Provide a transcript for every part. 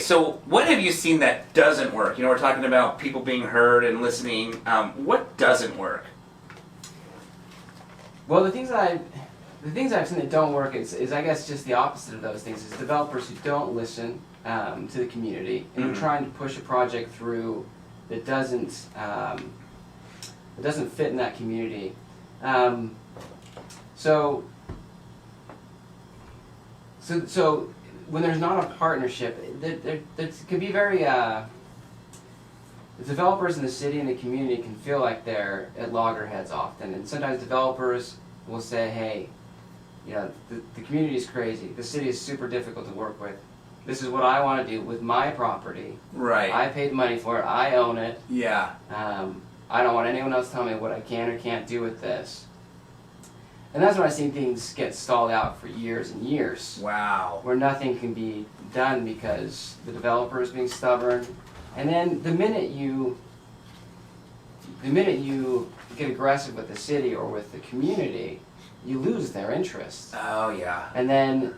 so what have you seen that doesn't work? You know, we're talking about people being heard and listening. What doesn't work? Well, the things I've seen that don't work is I guess just the opposite of those things. Is developers who don't listen to the community and are trying to push a project through that doesn't fit in that community. So when there's not a partnership, there can be very the developers in the city and the community can feel like they're at loggerheads often, and sometimes developers will say, hey, you know, the community is crazy, the city is super difficult to work with, this is what I want to do with my property, Right. I paid money for it, I own it, Yeah. I don't want anyone else telling me what I can or can't do with this. And that's when I've seen things get stalled out for years and years. Wow. Where nothing can be done because the developer is being stubborn. And then the minute you get aggressive with the city or with the community, you lose their interest. Oh yeah. And then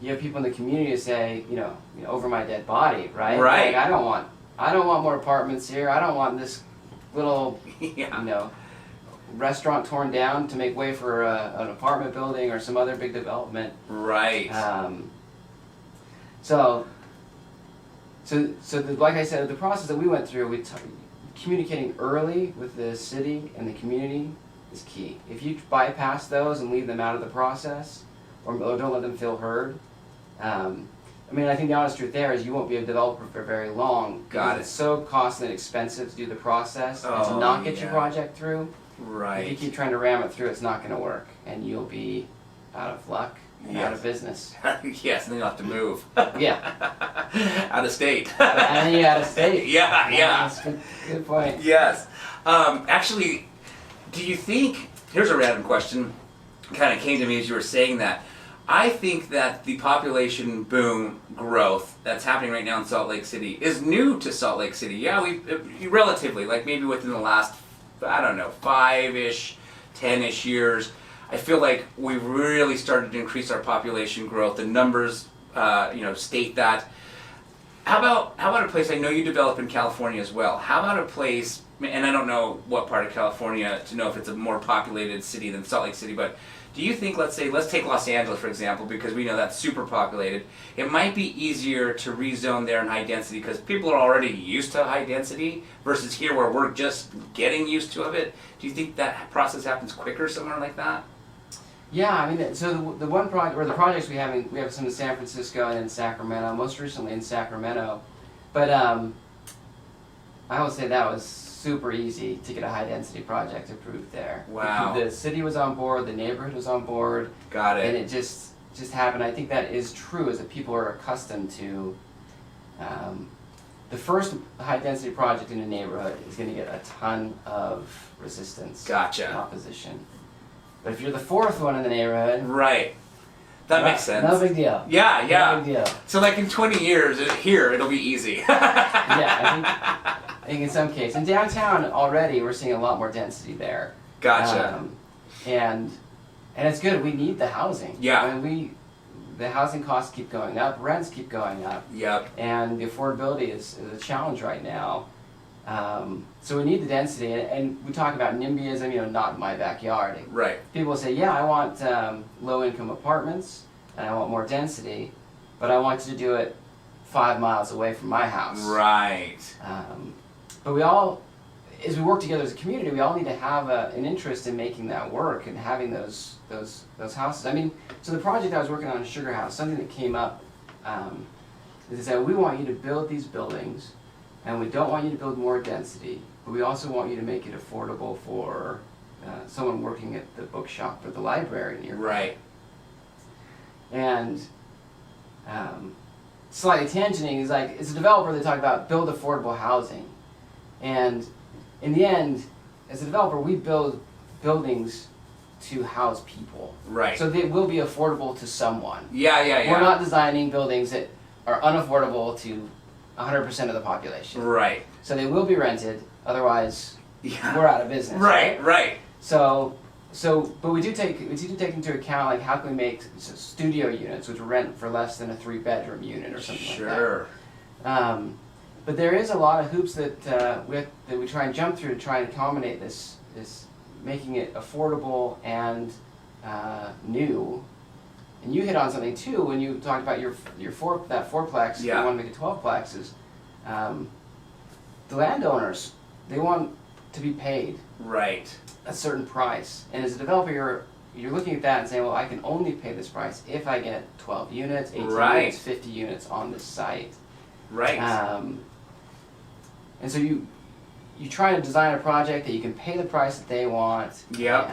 you have people in the community say, you know, over my dead body, right? Right. Like, I don't want more apartments here. I don't want this little, Yeah. you know, restaurant torn down to make way for an apartment building or some other big development. Right. Like I said, the process that we went through, communicating early with the city and the community is key. If you bypass those and leave them out of the process, or don't let them feel heard, I think the honest truth there is you won't be a developer for very long. Got it. It's so costly and expensive to do the process and to not get your project through. Right. If you keep trying to ram it through, it's not going to work, and you'll be out of luck and out of business. Yes, and then you'll have to move. Yeah. Out of state. And you out of state. Yeah, yeah. That's good point. Yes. Actually, do you think, here's a random question, kind of came to me as you were saying that. I think that the population boom growth that's happening right now in Salt Lake City is new to Salt Lake City. Yeah, we relatively, like maybe within the last, I don't know, 5-ish, 10-ish years, I feel like we've really started to increase our population growth. The numbers, state that. How about a place, I know you develop in California as well. How about a place, and I don't know what part of California to know if it's a more populated city than Salt Lake City, but do you think, let's take Los Angeles for example, because we know that's super populated. It might be easier to rezone there in high density because people are already used to high density versus here where we're just getting used to it. Do you think that process happens quicker somewhere like that? Yeah, so the one project, or the projects we have some in San Francisco and in Sacramento, most recently in Sacramento, but I would say that was super easy to get a high density project approved there. Wow. The city was on board, the neighborhood was on board. Got it. And it just happened. I think that is true, is that people are accustomed to the first high density project in a neighborhood is going to get a ton of resistance. Gotcha. And opposition. But if you're the fourth one in the neighborhood, right. That makes sense. No big deal. Yeah, yeah. No big deal. So like in 20 years, here it'll be easy. Yeah, I think in some cases. In downtown already, we're seeing a lot more density there. Gotcha. And it's good. We need the housing. Yeah. The housing costs keep going up, rents keep going up. Yep. And the affordability is a challenge right now. So we need the density, and we talk about NIMBYism, not in my backyard. Right. People say, yeah, I want low-income apartments, and I want more density, but I want you to do it 5 miles away from my house. Right. But we all, as we work together as a community, we all need to have an interest in making that work and having those houses. So the project I was working on in Sugar House, something that came up is that we want you to build these buildings, and we don't want you to build more density, but we also want you to make it affordable for someone working at the bookshop or the library nearby. Right. And slightly tangenting is like, as a developer, they talk about build affordable housing. And in the end, as a developer, we build buildings to house people. Right. So they will be affordable to someone. Yeah. We're not designing buildings that are unaffordable to 100% of the population. Right. So they will be rented, otherwise we're out of business. Right. But we do take into account, like, how can we make studio units which rent for less than a 3-bedroom unit or something like that. Sure. But there is a lot of hoops that we try and jump through to try and accommodate this making it affordable and new. And you hit on something too when you talked about that fourplex. Yeah. You want to make a 12plex. Is the landowners, they want to be paid Right. a certain price, and as a developer, you're looking at that and saying, well, I can only pay this price if I get 12 units, 18 Right. units, 50 units on this site. Right. And so you try to design a project that you can pay the price that they want, Yep.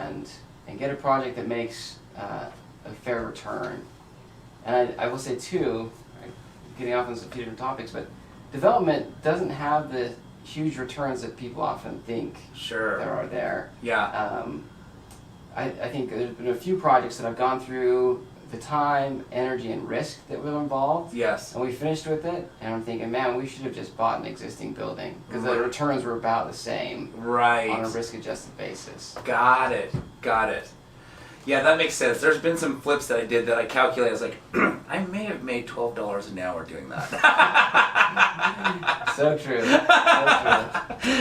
and get a project that makes a fair return. And I will say too, getting off on a few different topics, but development doesn't have the huge returns that people often think Sure. there are there. Yeah. I think there's been a few projects that I've gone through the time, energy, and risk that were involved. Yes. And we finished with it, and I'm thinking, man, we should have just bought an existing building because the Right. returns were about the same Right. on a risk-adjusted basis. Got it. Got it. Yeah, that makes sense. There's been some flips that I did that I calculated. I was like, I may have made $12 an hour doing that. So true. So true.